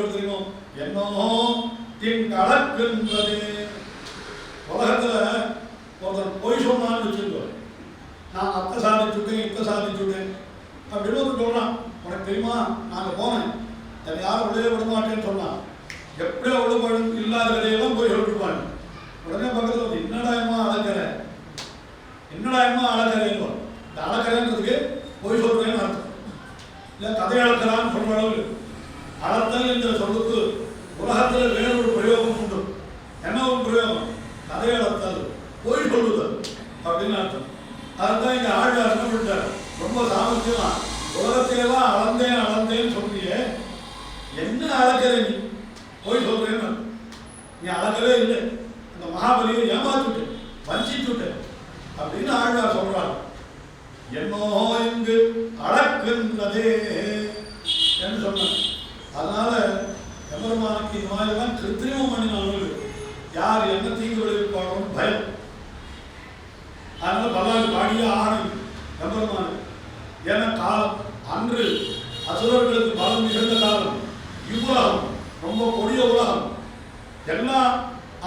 எப்படி தெரியும்? என்னோ தின் கலக்குன்றது. உலகத்துல ஒருத்தர் பொய் சொன்னான்னு வச்சுக்கோ, நான் அத்தை சாதிச்சுட்டேன் இத்தை சாதிச்சுட்டேன் அப்படின்னு ஒரு சொல்றான். உனக்கு தெரியுமா, நாங்க போனேன், அதை யாரும் உள்ளே விட மாட்டேன்னு சொன்னான். எப்படியோ உள்ள போய் இல்லாத கதையெல்லாம் போய் சொல்லிருப்பாங்க. உடனே பக்கத்தில் வந்து என்னடாயமா அளக்கிறேன், என்னடாயமா அளக்கிறேன். இந்த அளக்கிறேன்றதுக்கு போய் சொல்றேன்னு அர்த்தம் இல்லை, கதை அளக்கிறான்னு சொல்ற அளவு. அளத்தல் என்ற சொல்லுக்கு உலகத்தில் வேறொரு பிரயோகம் உண்டு. என்ன ஒரு பிரயோகம்? கதை அளத்தல், போய் சொல்லுதல் அப்படின்னு அர்த்தம். அதுதான் இங்க ஆழ்வார் என்ன பண்ணிட்டார், ரொம்ப சாமர்த்தியமா உலகத்தையெல்லாம் அளந்தேன்னு சொல்றியே, என்ன அளக்கிற நீ, போய் சொல்றேன்னு. நீ அளக்கவே இல்லை, அந்த மகாபலியை ஏமாத்துட்டு வஞ்சிச்சுட்டு அப்படின்னு ஆழ்வார் சொல்றாங்க. என்னோ இங்கு அளக்கின்றதே என்று சொன்னார். அதனால எம்பெருமானுக்கு இந்த மாதிரிலாம் கிருத்திரிமம் பண்ணினாலும் யார் என்ன தீங்கு விளைவிப்பாங்கன்னு பயம். அதனால பல்லாண்டு பாடியே ஆணும் எம்பெருமானு. ஏன்னா காலம் அன்று அசுரர்களுக்கு பலம் மிகுந்த காலம். இவ்வுலகம் ரொம்ப கொடிய உலகம், எல்லா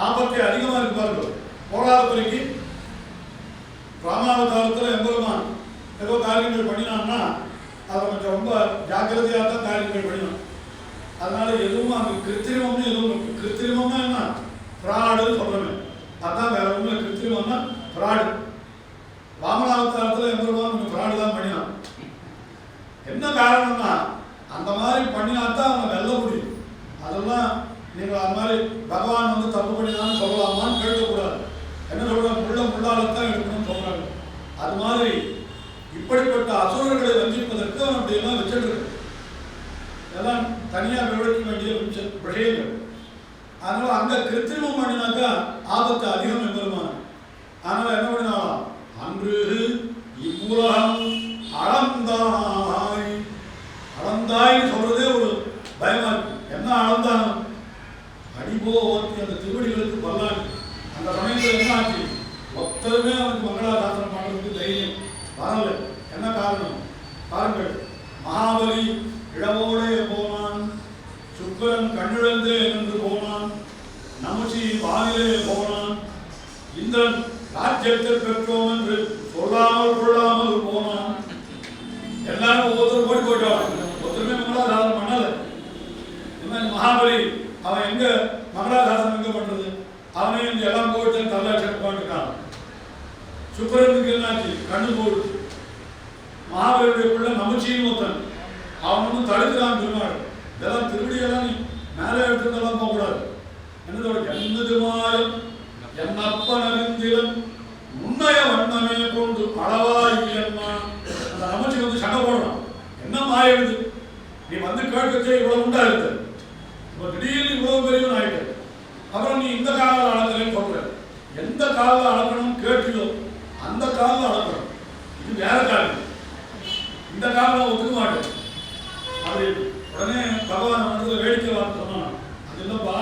ஆபத்தை அதிகமாக இருப்பாங்க. போராத பிறகு ராமாவதாரத்தில் எம்பெருமான் ஏதோ காரியங்கள் பண்ணினான்னா அதை கொஞ்சம் ரொம்ப ஜாக்கிரதையாக தான் காரியங்கள் பண்ணினான். அதனால எதுவும் அங்கே கிருத்திரிமம்னு எதுவும், கிருத்திரிமம்னா என்ன, ஃப்ராடுன்னு சொல்றேன். அதான் வேற ஒன்றும், கிருத்திரிமம்னா ஃப்ராடு. ராமநாவதாரத்தில் எம்பெருமான் கொஞ்சம் ஃப்ராடு தான் பண்ணினான். என்ன காரணம்னா அந்த மாதிரி பண்ணினாத்தான் அவனை வெல்ல முடியும். அதெல்லாம் நீங்கள் அது மாதிரி பகவான் வந்து தப்பு பண்ணினான்னு சொல்லலாமான்னு கேட்கக்கூடாது. என்ன சொல்றாங்க, முள்ளாலத்தான் எடுக்கணும்னு சொல்றாங்க. அது மாதிரி இப்படிப்பட்ட அசுரர்களை வஞ்சிப்பதற்கு அவன் அப்படியெல்லாம் வச்சுட்டு இருக்கு. இதெல்லாம் தனியாக விவரிக்க வேண்டிய விஷயங்கள். அதனால அங்க கிருத்திரிமம் பண்ணினாக்கா ஆபத்து அதிகம் எம்பெருமான. அதனால என்ன பண்ணினாலும் அன்று இவ்வுலகம் அளந்தாய், அளந்தாய்ன்னு சொல்றதே ஒரு பயமா இருக்கு. என்ன அளந்தான், அடிபோத்தி அந்த திருவடிகளுக்கு பல்லாண்டு. அந்த சமயத்தில் என்ன ஆச்சு, ஒத்தருமே அவனுக்கு மங்களாசாசனம் பண்ணுறதுக்கு தைரியம் வரல. என்ன காரணம் பாருங்கள், மகாபலி இளவோடே போனான், சுக்கரன் கண்ணிழந்தே என்று போனான், நமச்சி வானிலே போனான், இந்திரன் ராஜ்யத்தை பெற்றோம் என்று சொல்லாமல் கொள்ளாமல் போனான். எல்லாரும் ஒவ்வொருத்தரும் ஓடி போயிட்டான், ஒருத்தருமே மங்களாசாசனம் பண்ணல. என்ன மகாபலி அவன் எங்க மங்களாசாசனம் எங்க பண்றது, அவனே இந்த எல்லாம் போயிட்டு தல்லாட்சி பாட்டுக்கான். சுக்கரனுக்கு என்னாச்சு, கண்ணு போடுச்சு. மகாபலியுடைய பிள்ளை நமச்சின்னு ஒருத்தன், அவன் வந்து தடுக்கிறான் பெருமாள். இதெல்லாம் திருவடியெல்லாம் நீ மேலே எடுத்துலாம் போகக்கூடாது. என்னதோட என்னது மாயம் என்னப்பன் அறிந்திரன் முன்னைய வண்ணமே கொண்டு அளவாய் என்ன. அந்த நமச்சி வந்து சண்டை போடுறான், என்ன மாயம் இது, நீ வந்து கேட்கச்சே இவ்வளவு உண்டா இருக்கு, இப்போ திடீர்னு இவ்வளவு பெரியவன் ஆயிட்டு, அப்புறம் நீ இந்த காலில் அளக்குறேன்னு சொல்ற. எந்த காலில் அளக்கணும் கேட்டியோ அந்த காலில் அளக்கணும், இது வேற காலம், இந்த காலில் ஒத்துக்க மாட்டேன் அப்படின்னு. உடனே பகவான் வந்து வேடிக்கை வார்த்தை சொன்னான், அது இல்லப்பா,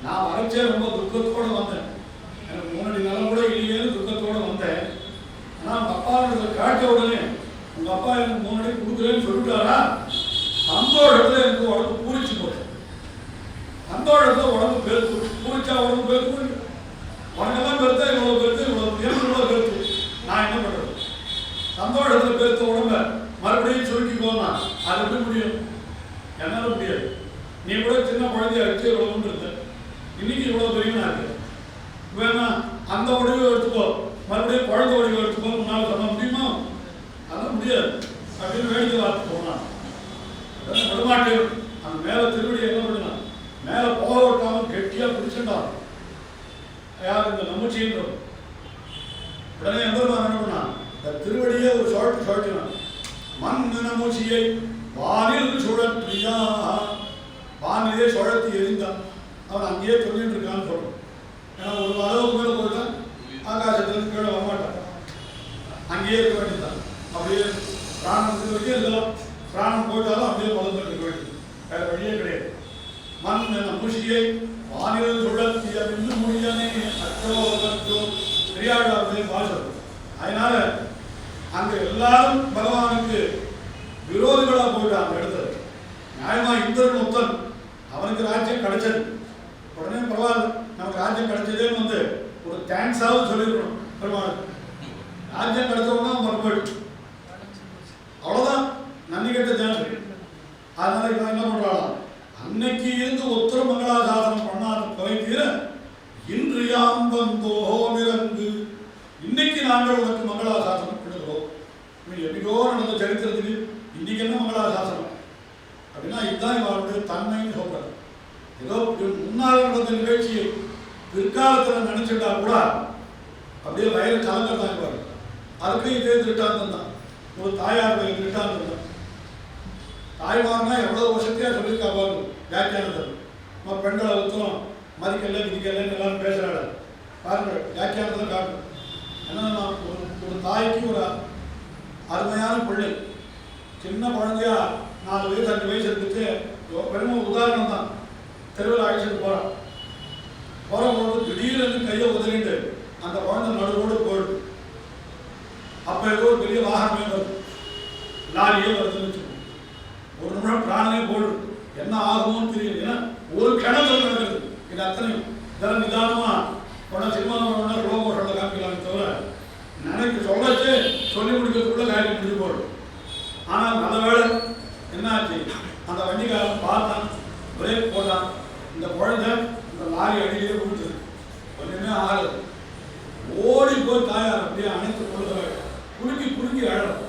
நான் வரைச்சே ரொம்ப துக்கத்தோடு வந்தேன், எனக்கு முன்னாடி நலம் கூட இல்லையேன்னு துக்கத்தோடு வந்தேன். ஆனால் உங்கள் அப்பா கேட்ட உடனே உங்கள் அப்பா எனக்கு முன்னாடி கொடுக்குறேன்னு சொல்லிட்டாரா, சந்தோஷத்தில் எனக்கு உடம்பு பூரிச்சு போட்டேன். சந்தோஷத்தில் உடம்பு பெருத்து பூரிச்சா உடம்பு பெருத்து, உனக்கெல்லாம் பெருத்தா இவ்வளோ பெருத்து, இவ்வளோ பெருத்து, நான் என்ன பண்ணுறது, சந்தோஷத்தில் பெருத்த உடம்ப மறுபடியும் சுருக்கிக்கோன்னா அது எப்படி முடியும், என்னால் முடியாது. நீ கூட சின்ன குழந்தைய வச்சு இவ்வளோன்னு இருந்த, இன்னைக்கு இவ்வளோ பெரியவனா இருக்கு, வேணா அந்த உடவை எடுத்துக்கோ, மறுபடியும் குழந்தை உடவை எடுத்துக்கோ, உன்னால் சொல்ல முடியுமா, அதெல்லாம் முடியாது அப்படின்னு வேடிக்கை வார்த்தை போனான். விடமாட்டேன். அந்த மேலே திருவடி என்ன பண்ணினான், மேலே போக விட்டாமல் கெட்டியாக பிடிச்சுட்டான் யார், இந்த நமச்சின்றோம். உடனே எம்பெருமான் என்ன பண்ணான், இந்த திருவடியே ஒரு சுழட்டினான். மண் நமச்சியை வானில் சுழற்றியா, வானிலே சுழத்தி எரிந்தான். அவன் அங்கேயே சொல்லிட்டு இருக்கான்னு சொல்றான். ஏன்னா ஒரு அளவுக்கு மேலே போயிட்டான், ஆகாசத்துலேருந்து கீழே வரமாட்டான், அங்கேயே இருக்க வேண்டியதான். அப்படியே பிராணத்துக்கு வரைக்கும் எல்லாம் பிராணம் போயிட்டாலும் அப்படியே வளர்ந்துட்டு இருக்க வேண்டியது, வேற வழியே கிடையாது. மண் நமச்சியை வானில் சுழற்றிய இன்னும் முடியானே அச்சோ அச்சோ பெரியாழ்வாருடைய பாஷம். அதனால அங்க எல்லாரும் பகவானுக்கு விரோதிகளா போயிட்டாங்க. இடத்துல நியாயமா இந்திரன் ஒத்தன் அவனுக்கு ராஜ்யம் கிடைச்சது. உடனே பரவாயில்ல, நமக்கு ராஜ்யம் கிடைச்சதே வந்து ஒரு தேங்க்ஸாவது சொல்லியிருக்கணும் பெருமாள். ராஜ்யம் கிடைச்சவனா அவன் போயிட்டு அவ்வளோதான், நன்றி கெட்ட ஜனம். அதனால இவன் என்ன பண்றான், அன்னைக்கு இருந்து ஒத்துர மங்களாசாசனம் பண்ணாத குறை தீர இன்று யாம் வந்தோமிரங்கு, இன்னைக்கு நாங்கள் உனக்கு மங்களாசாசனம் பண்ணுகிறோம். எப்படியோ நடந்த சரித்திரத்துக்கு இன்னைக்கு என்ன மங்களாசாசனம் அப்படின்னா இதுதான் இவருடைய தன்மைன்னு சொல்றது. ஏதோ முன்னால் நடந்த நிகழ்ச்சியை பிற்காலத்தில் நினைச்சுட்டா கூட அப்படியே வயிறு கலங்கர் தான் இருப்பாரு. அதுக்கு இதே திருட்டாந்தம் தான், ஒரு தாயாருடைய திருட்டாந்தம் தான். தாய்மார்னா எவ்வளோ வருஷத்தையா சொல்லியிருக்கா பாருங்க வியாக்கியானத்தில். நம்ம பெண்களை ஒருத்தரும் மதிக்கல விதிக்கலன்னு எல்லாரும் பேசுகிறாள் பாருங்க, வியாக்கியானத்தில் காட்டும். ஏன்னா ஒரு தாய்க்கு ஒரு அருமையான பிள்ளை, சின்ன குழந்தையா 4 வயசு 5 வயசு இருந்துச்சு, பெருமை உதாரணம் தான். தெருவில் அழைச்சிட்டு போகிறான், போகிறபோது திடீர்னு கையை உதறிட்டு அந்த குழந்தை நடுவோடு போயிடுது. அப்போ ஏதோ ஒரு பெரிய வாகனமே வருது, லாரியே வருதுன்னு வச்சுக்கோங்க. ஒரு நிமிஷம் பிராணமே போயிடுது, என்ன ஆகுமோன்னு தெரியும். ஏன்னா ஒரு கிணத்துல நடக்குது. இது அத்தனையும் இதெல்லாம் நிதானமாக உடனே சினிமாவில் ரோபோ சொல்ல காமிக்கலாமே தவிர நினைக்க சொல்லச்சு சொல்லி முடிக்கிறதுக்குள்ள காரியம் முடிஞ்சு போடும். ஆனால் நல்ல வேலை என்னாச்சு, அந்த வண்டிக்காரன் பார்த்தான், பிரேக் போட்டான், இந்த குழந்தை இந்த லாரி அடியிலே கொடுத்துது, கொஞ்சமே ஆகலை. ஓடி போய் தாயார் அப்படியே அனைத்து கொள்கிறாள், குலுக்கி குலுக்கி அழகும்.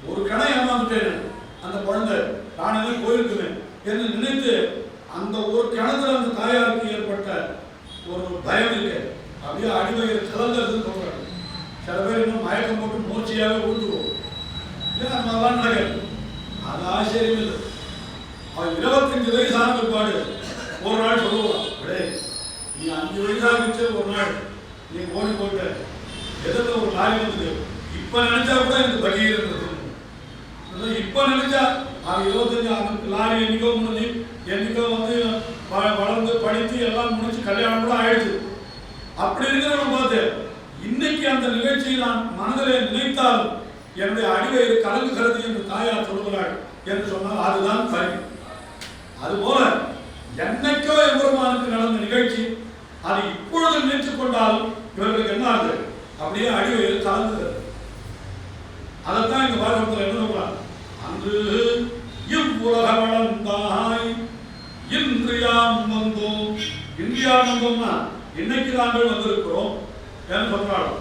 ஒரு கணை ஏமாந்துட்டேன், அந்த குழந்தை நானே போயிருக்குவேன் என்று நினைத்து அந்த ஒரு கிணத்துல அந்த தாயாருக்கு ஏற்பட்ட ஒரு பயம் இருக்கு, அப்படியே அடிவயிறு கலந்ததுன்னு சொல்றாங்க. சில பேர் இன்னும் மயக்கம் போட்டு மூர்ச்சியாகவே ஊட்டுவோம், ஏன் அந்த மாதிரிலாம் நடக்காது. அது ஆச்சரியம் இல்லை. அவன் 25 வயசு ஆன பிற்பாடு ஒரு நாள் சொல்லுவான், அடே நீ 5 வயசாகிச்சு ஒரு நாள் நீ ஓடி போட்ட எதிர்த்து ஒரு லாரி வந்தது, இப்ப நினைச்சா கூட எனக்கு பகீர் இருந்தது. இப்ப நினைச்சா அது 25 லாரி என்னைக்கோ முடிஞ்சு என்னைக்கோ வந்து வளர்ந்து படித்து எல்லாம் முடிச்சு கல்யாணம் கூட ஆயிடுச்சு. அப்படி இருக்கிறவங்க பார்த்து இன்னைக்கு அந்த நிகழ்ச்சியை நான் மனதிலே நினைத்தால் என்னுடைய அடிவயிறு கலங்குகிறது என்று தாயார் சொல்கிறாள் என்று சொன்னால் அதுதான் சரி. அதுபோல என்னைக்கோ எம்பெருமானுக்கு நடந்த நிகழ்ச்சி அதை இப்பொழுது நினைத்துக் கொண்டாலும் இவர்களுக்கு என்ன ஆகுது, அப்படியே அடிவயிறு கலங்குகிறது. அதைத்தான் இந்த பாரதத்தில் என்ன சொல்றாங்க, அன்று இவ்வுலக வளர்ந்தாய் இன்று யாம் வந்தோம். இந்தியா வந்தோம்னா இன்னைக்கு நாங்கள் வந்திருக்கிறோம் என்று சொல்றாங்க.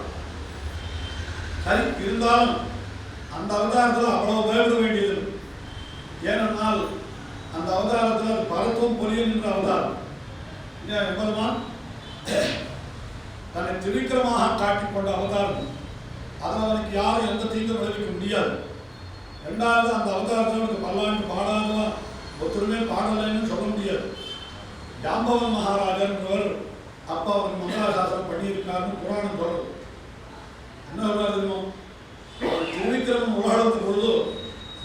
சரி, இருந்தாலும் அந்த அவதாரத்தில் அவ்வளவு பயப்பட வேண்டியது. ஏனென்றால் அந்த அவதாரத்தில் பரத்துவம் பொலியன் என்ற அவதாரம் எம்பெருமான் தன்னை திரிக்கிரமாக காட்டிக்கொண்ட அவதாரம். அதில் அவனுக்கு யாரும் எந்த தீங்கும் விளைவிக்க முடியாது. ரெண்டாவது, அந்த அவதாரத்தில் அவனுக்கு பல்லாண்டு பாடாதவா ஒருத்தருமே பாடலைன்னு சொல்ல முடியாது. ஜாம்பவன் மகாராஜன்றவர் அப்பா அவனுக்கு மங்களாசாசனம் பண்ணியிருக்காருன்னு புராணம் சொல்றது. என்ன சொல்றாரு, அவர் திரிவிக்கிரமன் உலகத்துக்கு பொழுது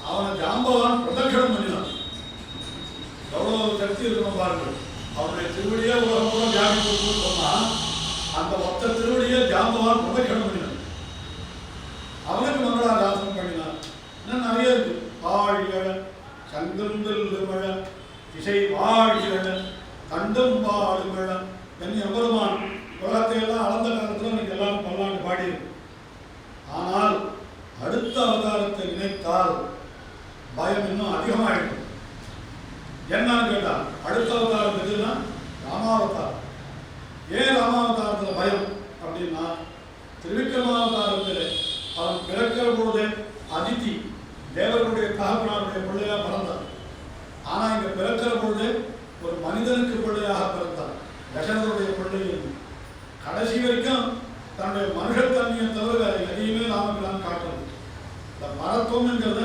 அவனை ஜாம்பவான் பிரதட்சணம் பண்ணினான். எவ்வளவு சக்தி இருக்கணும் பாருங்க. அவனுடைய திருவடியே உலகம் கூட வியாபிப்பு சொன்னா அந்த மொத்த திருவடியே ஜாம்பவான் பிரதட்சணம் பண்ணினான். அவனுக்கு மங்களாசாசனம் பண்ணினான். இன்னும் நிறைய இருக்கு. ஆழியழ சங்கந்தல்மழ திசை வாழியழ கண்டம் பாடுமழ என்று எம்பெருமான் உலகத்தையெல்லாம் அளந்த காலத்தில் இன்னைக்கு எல்லாரும் பல்லாண்டு பாடியிருக்கு. ஆனால் அடுத்த அவதாரத்தை நினைத்தால் பயம் இன்னும் அதிகமாயிடும். என்னன்னு கேட்டா, அடுத்த அவதாரம் எதுன்னா ராமாவதாரம். ஏன் ராமாவதாரத்தில் பயம் அப்படின்னா, திரிவிக்ரமாவதாரத்தில் அவன் பிறக்கிற பொழுதே அதித்தி தேவர்களுடைய தகப்பனாருடைய பிள்ளையா பிறந்தார். ஆனால் இங்கே பிறக்கிற பொழுதே ஒரு மனிதனுக்கு பிள்ளையாக பிறந்தார். தசரதனுடைய பிள்ளை கடைசி வரைக்கும் தன்னுடைய மனுஷத்தன்மையை தவிர வேறு எதையுமே ராமபிரான் காட்டணும். இந்த மரத்துவம்ங்கிறத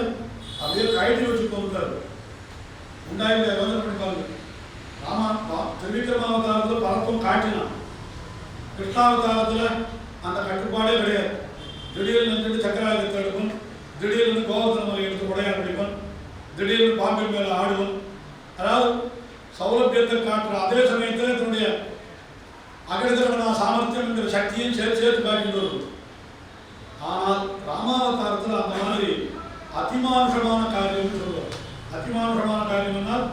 அப்படியே கைட்டி வச்சு கொண்டாரு. உண்டாயில யோசனை பண்ணி பாருங்க. திரிவிக்ரமாவதாரத்தில் பரத்துவம் காட்டினான். கிருஷ்ணாவதாரத்தில் அந்த கட்டுப்பாடே கிடையாது. திடீர்னு வந்துட்டு சக்கராயுதத்தை எடுப்பன், திடீர்னு கோவர்தன மலை எடுத்து உடையார் பிடிப்பன், திடீர்னு பாம்பின் மேலே ஆடுவன். அதாவது சௌலபியத்தை காட்டுற அதே சமயத்தில் தன்னுடைய அகிலதரவனா சாமர்த்தியம் என்கிற சக்தியும் சேர்த்து காட்டிட்டு வருது. ஆனால் ராமாவதாரத்தில் அந்த மாதிரி அதிமானுஷமான காரியம்னு சொல்லுவார். அதிமானுஷமான காரியம் என்றால்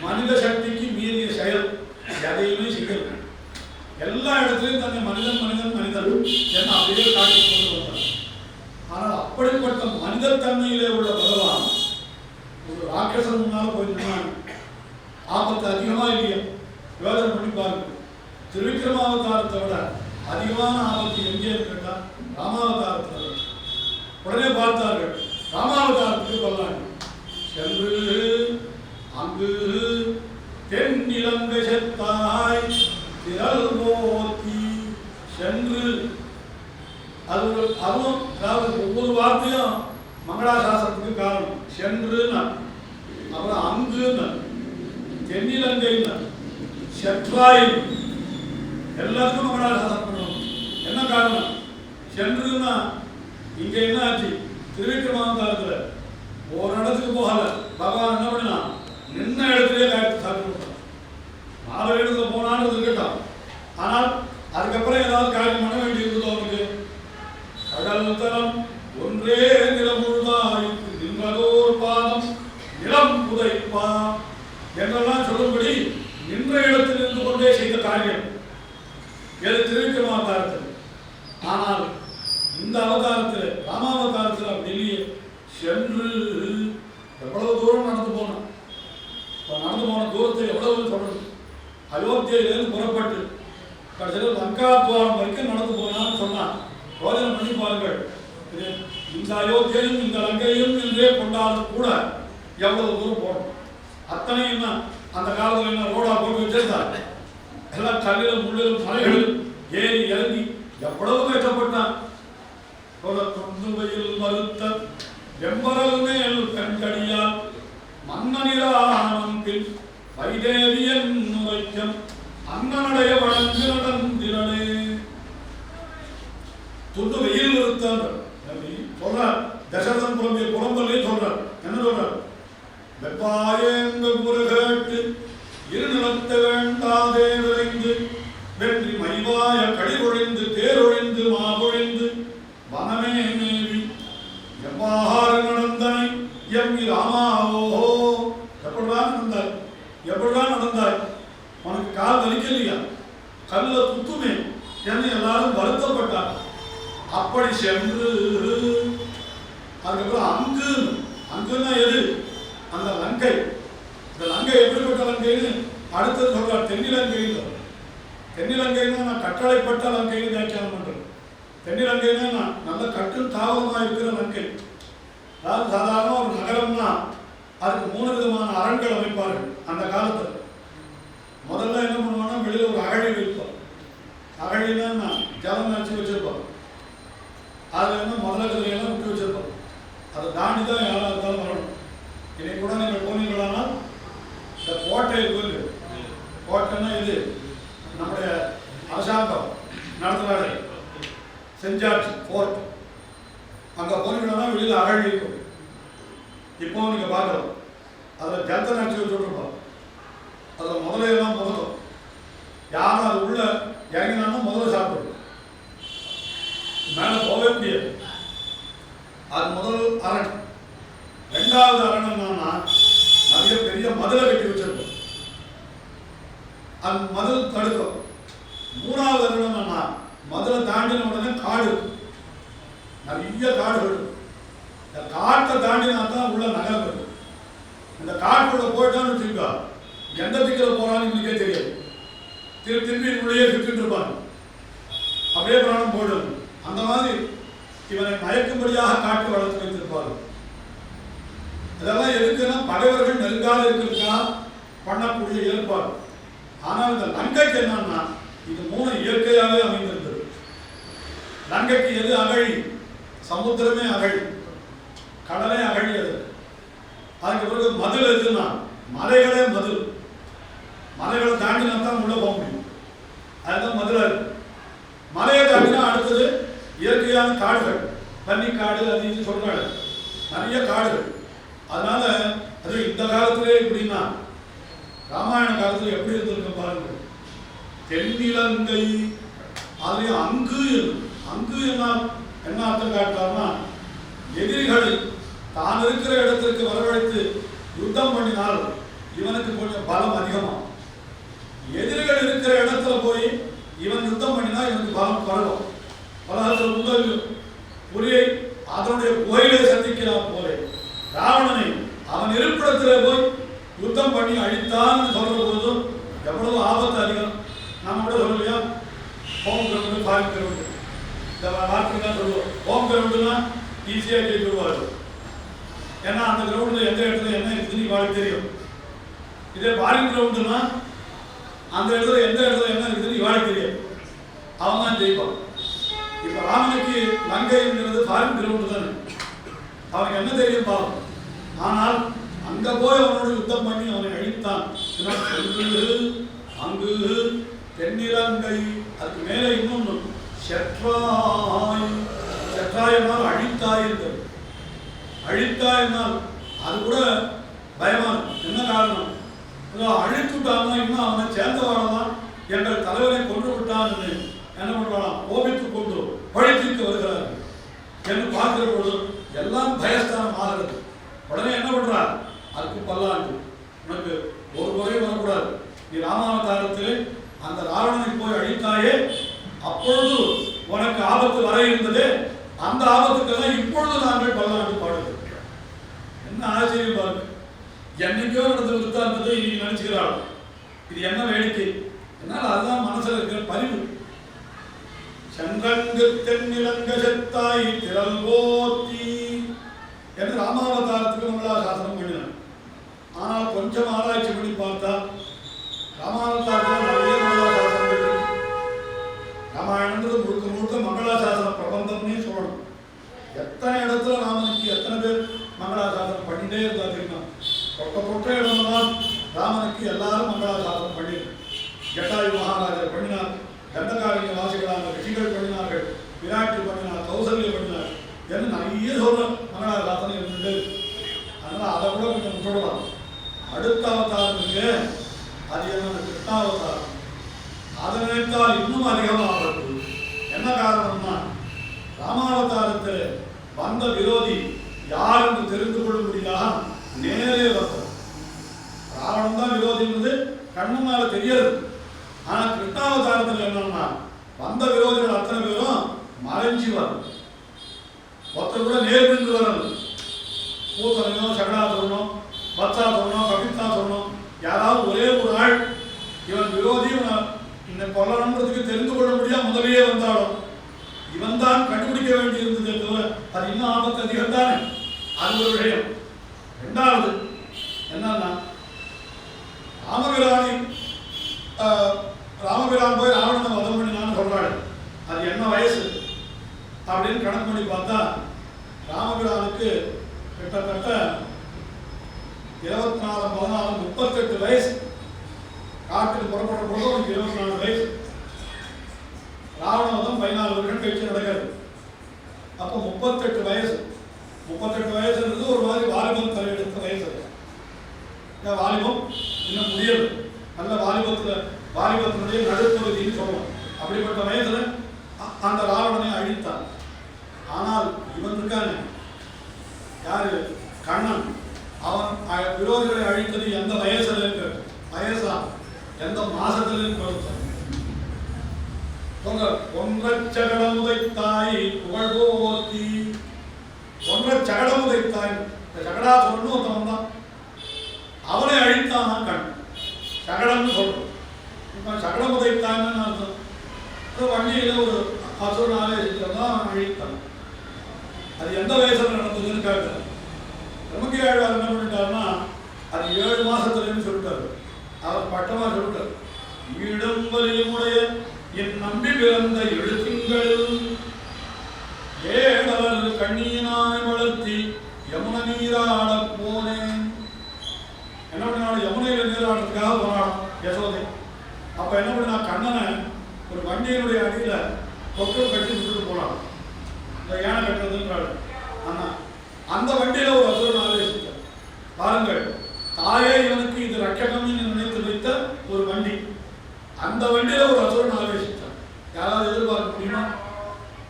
மனித இடத்திலையும் தன்னை மனிதன் மனிதன் மனிதன் என அப்படியே காட்டிக் கொண்டு வந்தார். ஆனால் அப்படிப்பட்ட மனித தன்மையிலே உள்ள பகவான் ஒரு ராட்சசன் முன்னால் போய் நின்றான். ஆபத்து அதிகமா இல்லையா? யோசனை பண்ணி பாருங்க. திருவிக்ரமாவதாரத்தை விட அதிகமான ஆபத்து எங்கே இருக்கா? ராமாவதாரத்தில். உடனே பார்த்தார்கள் ராமாவதாரத்துக்கு பல்லாண்டு சென்று அங்கு தென்னிலங்கை செத்தாய் திரள் போத்தி சென்று அதுவும் அதாவது ஒவ்வொரு வார்த்தையும் மங்களாசாசனத்துக்கு காரணம். சென்றுன்னா அப்புறம் அங்குன்னு தென்னிலங்கைன்னு செற்றாய் எல்லாத்துக்கும் மங்களாசாசனம் பண்ணணும். என்ன காரணம்? சென்றுன்னா இங்க என்ன ஆச்சு? திருவிக்ரமாவதாரத்துல ஒரு இடத்துக்கு போகல. பகவான் என்ன பண்ணினா நின்ன இடத்துலயே காயத்து சாப்பிட்டு 4 இடத்துல போனான்னு இருக்கட்டும். ஆனால் அதுக்கப்புறம் ஏதாவது காரியம் பண்ண வேண்டி இருந்தது அவனுக்கு. கடல் தரம் ஒன்றே நிலமுழுதாய்க்கு நின்றதோர் பாதம் நிலம் புதைப்பா என்றெல்லாம் சொல்லும்படி நின்ற இடத்தில் இருந்து கொண்டே செய்த காரியம் எது திருவிக்ரமாவதாரத்தில். ஆனால் இந்த அவதாரத்தில் ராமாவதாரத்தில் அப்படி இல்லையே. சென்று எவ்வளவு தூரம் நடந்து போனோம். நடந்து போன தூரத்தை எவ்வளவு சொல்றது? அயோத்தியிலிருந்து புறப்பட்டு கடைசியில் லங்காத்வாரம் வரைக்கும் நடந்து போனான்னு சொன்னான். யோஜனை பண்ணி பாருங்கள். இந்த அயோத்தியையும் இந்த லங்கையும் என்றே கொண்டாலும் கூட எவ்வளவு தூரம் போகணும். அத்தனையும் தான் அந்த காலத்தில் என்ன ரோடா போட்டு வச்சிருந்தாங்க. எல்லாம் கல்லிலும் முள்ளிலும் மலைகளிலும் ஏறி இறங்கி எவ்வளவு கஷ்டப்பட்டான். தொண்டுவையில் மறுத்த வெம்பரல் மேல் கண்கடியால் மன்னனிரானம் பின் வைதேவியன் நுரைக்கம் அண்ணனுடைய வழங்கு நடந்திரனே. துண்டு வெயில் நிறுத்தார் சொல்றார். தசரதன் புலம்பிய புலம்பலே சொல்றார். என்ன சொல்றார்? வெப்பாயேங்க முருகேட்டு இரு நிலத்த வேண்டாதே விரைந்து வெற்றி மைவாய கடிவொழிந்து தேரொழிந்து மாபொழிந்து வனமே மேவி எவ்வாறு நடந்தனை எம்மி ராமாவோ. எப்படிதான் நடந்தாய்? எப்படிதான் நடந்தாய்? உனக்கு கால் வலிக்கலையா? கல்ல குத்துமே என்று எல்லாரும் வருத்தப்பட்டார். அப்படி சென்று அதுக்கப்புறம் அங்குன்னா எது? அந்த லங்கை. இந்த லங்கை எப்படிப்பட்ட லங்கைன்னு அடுத்தது சொல்றார். தென்னிலங்கைன்னு. தென்னிலங்கைன்னா நான் கட்டளைப்பட்ட லங்கைன்னு வியாக்கியானம் பண்றேன். தென்னிலங்கைன்னா நான் நல்ல கட்டும் தாவரமாக இருக்கிற லங்கை. அதாவது சாதாரண ஒரு நகரம்னா அதுக்கு 3 விதமான அரண்கள் அமைப்பார்கள் அந்த காலத்தில். முதல்ல என்ன பண்ணுவோம்னா வெளியில் ஒரு அகழி வைப்போம். அகழினா ஜலம் நினச்சி வச்சிருப்போம். அதில் வந்து முதலெல்லாம் விட்டு வச்சிருப்போம். அதை தாண்டி தான் யாராக இருந்தாலும் வரணும். இதை கூட நீங்கள் போனீங்களானால் இந்த கோட்டை கோயில். கோட்டைன்னா இது நம்முடைய அரசாங்கம் நடத்துகிறாரு செஞ்சாச்சு ஃபோர்ட். அங்கே போனீங்கன்னா வெளியில் அகழி இருக்கும். இப்போ நீங்கள் பார்க்கலாம் அதில் ஜலத்தை நினச்சி வச்சுருப்போம். அதில் முதலையெல்லாம் முதலும் யாரும் அது உள்ள இறங்கினாலும் முதல்ல சாப்பிடும். மேலே போகவே முடியாது. அது முதல் அரண். 2வது அரண் என்னன்னா நிறைய பெரிய மதுளை கட்டி வச்சிருக்கோம். அந்த மதில் தடுக்கும். 3வது அரண் என்னன்னா மதுளை தாண்டின உடனே காடு, நிறைய காடுகள். இந்த காட்டை தாண்டினா தான் உள்ள நகரம் இருக்கு. இந்த காட்டுக்குள்ள போயிட்டான்னு வச்சுக்கோ எந்த திக்கில் போறான்னு உங்களுக்கே தெரியாது. திரும்பி உள்ளே சுற்றிட்டு இருப்பாங்க. அப்படியே பிராணம் போயிடும். அந்த மாதிரி இவனை மயக்கும்படியாக காட்டு வளர்த்து வைத்திருப்பார்கள். இதெல்லாம் எதுக்குன்னா பகைவர்கள் நெருங்காத இருக்கிறதுக்கா பண்ணக்கூடிய ஏற்பாடு. ஆனால் இந்த லங்கைக்கு என்னன்னா இது 3 இயற்கையாகவே அமைந்திருந்தது. லங்கைக்கு எது அகழி? சமுத்திரமே அகழி, கடலே அகழி. அது அதுக்கு பிறகு மதில் எதுன்னா மலைகளே மதில். மலைகளை தாண்டினா தான் உள்ள போக முடியும். அதுதான் மதுளை இருக்கு. மலையை தாண்டினா அடுத்தது இயற்கையான காடுகள், பன்னிக்காடு, அது இது சொல்றாங்க, நிறைய காடுகள். அதனால அது இந்த காலத்திலே எப்படின்னா ராமாயண காலத்தில் எப்படி இருந்திருக்க பாருங்க. தென்னிலங்கை அதுலேயும் அங்கு என்ன அர்த்தம் காட்டுறாருன்னா எதிரிகளை தான் இருக்கிற இடத்திற்கு வரவழைத்து யுத்தம் பண்ணினால் இவனுக்கு கொஞ்சம் பலம் அதிகமாகும். எதிரிகள் இருக்கிற இடத்துல போய் இவன் யுத்தம் பண்ணினா இவனுக்கு பலம் பரவும். பலகத்தில் முதல் புலியை அதனுடைய கோயிலை சந்திக்கிறான் போலே ராவணனை அவன் இருப்பிடத்திலே போய் யுத்தம் பண்ணி அழித்தான் சொல்ற போதும் எவ்வளவு ஆபத்து அதிகம். நம்ம கூட சொல்லலையா, ஹோம் கிரவுண்டு ஃபாரின் கிரவுண்டு இந்த வார்த்தை தான் சொல்லுவோம். ஹோம் கிரவுண்டுனா ஈஸியாக ஜெயிச்சுடுவாரு. ஏன்னா அந்த கிரவுண்டில் எந்த இடத்துல என்ன இருக்குதுன்னு இவாளுக்கு தெரியும். இதே ஃபாரின் கிரவுண்டுனா அந்த இடத்துல எந்த இடத்துல என்ன இருக்குதுன்னு இவாளுக்கு தெரியும். அவன் தான் ஜெயிப்பான். இப்போ ராமனுக்கு லங்கைங்கிறது ஃபாரின் கிரவுண்டு தானே, அவனுக்கு என்ன தெரியும் பாவம். ஆனால் அங்க போய் அவனோட யுத்தம் பண்ணி அவனை அழித்தான். அங்கு தென்னிலங்கை, அதுக்கு மேலே இன்னொன்று செற்றாய். செற்றாயனால் அழித்தாய் இருந்தது. அழித்தாய்னால் அது கூட பயமா இருக்கும். என்ன காரணம்? அழித்துட்டான்னா இன்னும் அவனை சேர்ந்தவாடலாம் எங்கள் தலைவரை கொன்று விட்டான் என்ன பண்றான், கோபித்துக் கொண்டு பழித்துக்கு வருகிறார் என்று பார்க்கிற பொழுது எல்லாம் பயஸ்தானம் ஆகிறது. உடனே என்ன பண்றார், அதுக்கு பல்லாண்டு உனக்கு ஒரு முறை வரக்கூடாது. நீ ராமாவதாரத்தில் அந்த ராவணனை போய் அழித்தாயே, அப்பொழுது உனக்கு ஆபத்து வர இருந்தது. அந்த ஆபத்துக்கெல்லாம் இப்பொழுது நாங்கள் பல்லாண்டு பாடுகிறோம். என்ன ஆச்சரியம் பாருங்க. என்னைக்கோ நடந்த விருத்தாந்தத்தை நீ நினைச்சுக்கிறாள். இது என்ன வேடிக்கை. என்னால் அதுதான் மனசுல இருக்கிற பரிவு. சங்கங்கு தென்னிலங்க செத்தாய் திரள் போத்தி என்று ராமாவதாரத்துக்கு மங்களாசாசனம் பண்ணினார். ஆனால் கொஞ்சம் ஆராய்ச்சி பண்ணி பார்த்தா ராமாவதாரத்தில் நிறைய மங்களாசாசனம் இருக்கு. ராமாயணன்றது முழுக்க முழுக்க மங்களாசாசன பிரபந்தம்னே சொல்லணும். எத்தனை இடத்துல ராமனுக்கு எத்தனை பேர் மங்களாசாசனம் பண்ணிட்டே இருந்தா தெரியுமா. பொட்ட இடம்லாம் ராமனுக்கு எல்லாரும் மங்களாசாசனம் பண்ணிருக்கு. ஜட்டாயு மகாராஜர் பண்ணினார், தண்டகாரண்ய வாசிகளான ரிஷிகள் பண்ணினார்கள், விராட்டி பண்ணினார், கௌசல்ய பண்ணினார் என்று நிறைய சொல்ற மங்களாசாசனம் இருந்துட்டு. அதனால அதை கூட கொஞ்சம் விட்டுடலாம். அடுத்த அவதாரம் இருக்கு, அது என்ன கிருஷ்ணாவதாரம். அதை நினைத்தால் இன்னும் அதிகமாக வருது. என்ன காரணம்னா ராமாவதாரத்தில் வந்த விரோதி யார் என்று தெரிந்து கொள்ளும்படியாக நேரே வந்தது. ராவணன் தான் விரோதின்றது கண்ணனால தெரியாது. ஆனா கிருஷ்ணாவதாரத்தில் என்னன்னா வந்த விரோதிகள் அத்தனை பேரும் மறைஞ்சி வரும். ஒருத்தர் கூட நேர்ந்து வரது. பூசனையோ சகடாசுரனோ வத்சாசுரனோ கபித்தாசுரனோ யாராவது ஒரே ஒரு ஆள் இவன் விரோதி இந்த கொல்லணுன்றதுக்கு தெரிந்து கொள்ள முடியாது முதலியே வந்தாலும் இவன் தான் கண்டுபிடிக்க வேண்டி இருந்தது தவிர அது இன்னும் ஆபத்து அதிகம் தானே. அது ஒரு விஷயம். ரெண்டாவது என்னன்னா ராமபிரான் போய் ராவணனை வதம் பண்ணினான்னு சொல்றாரு. அது என்ன வயசு அப்படின்னு கணக்கு பண்ணி பார்த்தா ராமபிரானுக்கு கிட்டத்தட்ட 24, 14, 38 வயசு. காட்டுக்கு புறப்பட்ட போது அவனுக்கு 24 வயசு. ராவண வதம் 14 வருஷம் கழிச்சு நடக்காது. அப்போ 38 வயசு. 38 வயசுன்றது ஒரு மாதிரி வாலிபம் தலையெடுத்த வயசு. வாலிபம் இன்னும் முடியல. நல்ல வாலிபத்தினுடைய நடுப்பகுதின்னு சொல்லலாம். அப்படிப்பட்ட வயசுல அந்த ராவணனை அழித்தான். ஆனால் இவன் இருக்கானே யாரு, கண்ணன், அவன் விரோதிகளை அழித்தது எந்த வயசுல இருக்கு, வயசா எந்த மாசத்துல இருக்கு. ஒன்றை சகடமுதைத்தாய் புகழ் போத்தி. ஒன்றை சகடமுதைத்தாய். சகடாசுரன் ஒருத்தவன் தான், அவனை அழித்தான் கண். சகடம்னு சொல்றோம். இப்போ சகடமுதைத்தான்னு அர்த்தம். வண்டியில ஒரு அசுரன் ஆவேசித்தான் அவன் அழித்தான். அது எந்த வயசுல நடந்ததுன்னு கேட்கிறார். நமக்கு ஆழ்வார் என்ன பண்ணிட்டாருன்னா அது 7 மாசத்துலன்னு சொல்லிட்டாரு. அவர் பட்டமா சொல்லிட்டார். ஈடும் வலியுடைய என் நம்பி பிறந்த 7 திங்கள் ஏடவர் கண்ணீனானை வளர்த்தி யமுன நீராட போனேன். என்ன பண்ணாலும் யமுனையில நீராடுறதுக்காக போனாலும் யசோதை. அப்ப என்ன பண்ணா கண்ணனை ஒரு வண்டியினுடைய அடியில தொக்கம் கட்டி விட்டுட்டு போனான். இந்த யானை கட்டுறதுன்றாள். ஆனா அந்த வண்டியில ஒரு அசுரன் ஆவேசித்தார். பாருங்கள், தாயே இவனுக்கு இது ரட்சகம்னு நினைத்து வைத்த ஒரு வண்டி. அந்த வண்டியில ஒரு அசுரன் ஆவேசித்தார். யாராவது எதிர்பார்க்க முடியுமா?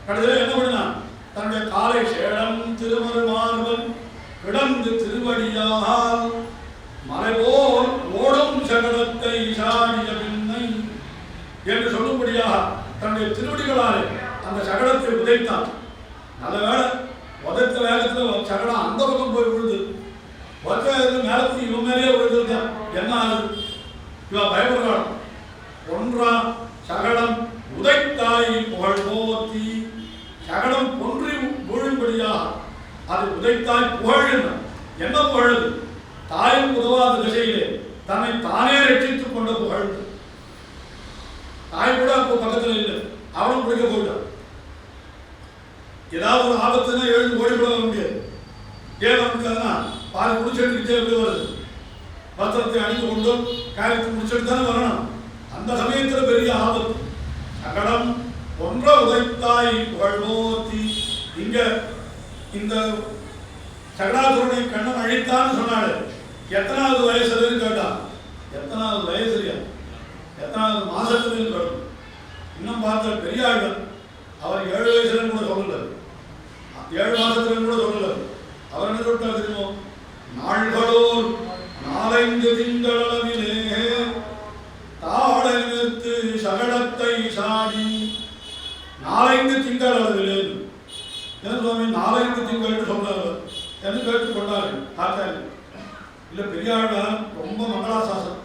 கடைசியில் என்ன பண்ணா தன்னுடைய காலை சேடம் திருமருமாறுவன் கிடந்து திருவடியால் மலைபோல் ஓடும் சகடத்தை சாடிய பின்னை என்று சொல்லும்படியாக தன்னுடைய திருவடிகளாலே அந்த சகடத்தை உதைத்தான். நல்ல வேலை உதைத்த வேகத்தில் சகடம் அந்த பக்கம் போய் விழுது. ஒருத்தர் மேலே போய் இவன் மேலேயே விழுந்திருக்கான். என்ன ஆகுது? இவன் பயப்படுறான். ஒன்றா சகடம் உதைத்தாய் புகழ் போத்தி, சகடம் பொன்றி விழும்படியா அது உதைத்தாய் புகழ். என்ன புகழ்? தாயும் உதவாத திசையிலே தன்னை தானே ரட்சித்துக் கொண்ட புகழ். தாய் கூட அப்போ பக்கத்தில் இல்லை, அவனும் பிடிக்க போயிட்டான். ஏதாவது ஒரு ஆபத்துனா எழுந்து ஓடி கூட வர முடியாது. ஏன் வர முடியாதுன்னா பால் முடிச்செடுத்துக்கிட்டே எப்படி வருது? வஸ்திரத்தை அணிந்து கொண்டு காரியத்தை முடிச்செடுத்து தானே வரணும். அந்த சமயத்தில் பெரிய ஆபத்து. சகடம் ஒன்ற உதைத்தாய் புகழ்வோத்தி. இங்க இந்த சகடாசுரனை கண்ணன் அழித்தான்னு சொன்னாரு. எத்தனாவது வயசுலன்னு கேட்டான். எத்தனாவது வயசுலையா? எத்தனாவது மாசத்துல கேட்டும். இன்னும் பார்த்த பெரியார்கள் அவர் 7 வயசுல கூட சொல்லல, 7 மாசத்துல கூட சொல்லல. அவர் என்ன சொல்லிட்டார் தெரியுமோ? நாள்களோர் 4-5 திங்களளவிலே தாழை நிறுத்து சகடத்தை சாடி. 4-5 திங்கள் அளவிலே என்ன சுவாமி 4-5 திங்கள் சொன்னார் என்று கேட்டுக்கொண்டார்கள் ஆச்சாரியர். இல்லை பெரியாழ்வார் ரொம்ப மங்களாசாசனம்.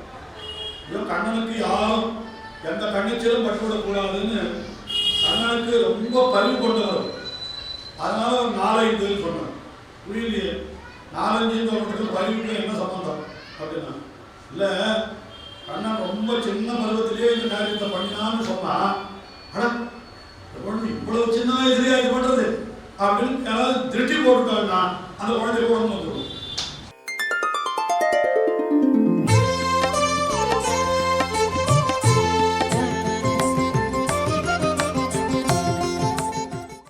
ஐயோ கண்ணனுக்கு யாரும் எந்த கண்ணிச்சிலும் பட்டுவிடக்கூடாதுன்னு கண்ணனுக்கு ரொம்ப பரிவு கொண்டவர். அதனால 4-5 சொன்னார். புரியலையே 4-5 சொல்றதுக்கு பரிவுக்கு என்ன சம்பந்தம் அப்படின்னா, இல்லை கண்ணன் ரொம்ப சின்ன பருவத்திலேயே இந்த காரியத்தை பண்ணினான்னு சொன்னா, அட இவ்வளவு சின்ன வயசுலேயே இது பண்றது அப்படின்னு யாராவது திருட்டி போட்டுட்டாங்கன்னா அந்த குழந்தை கூட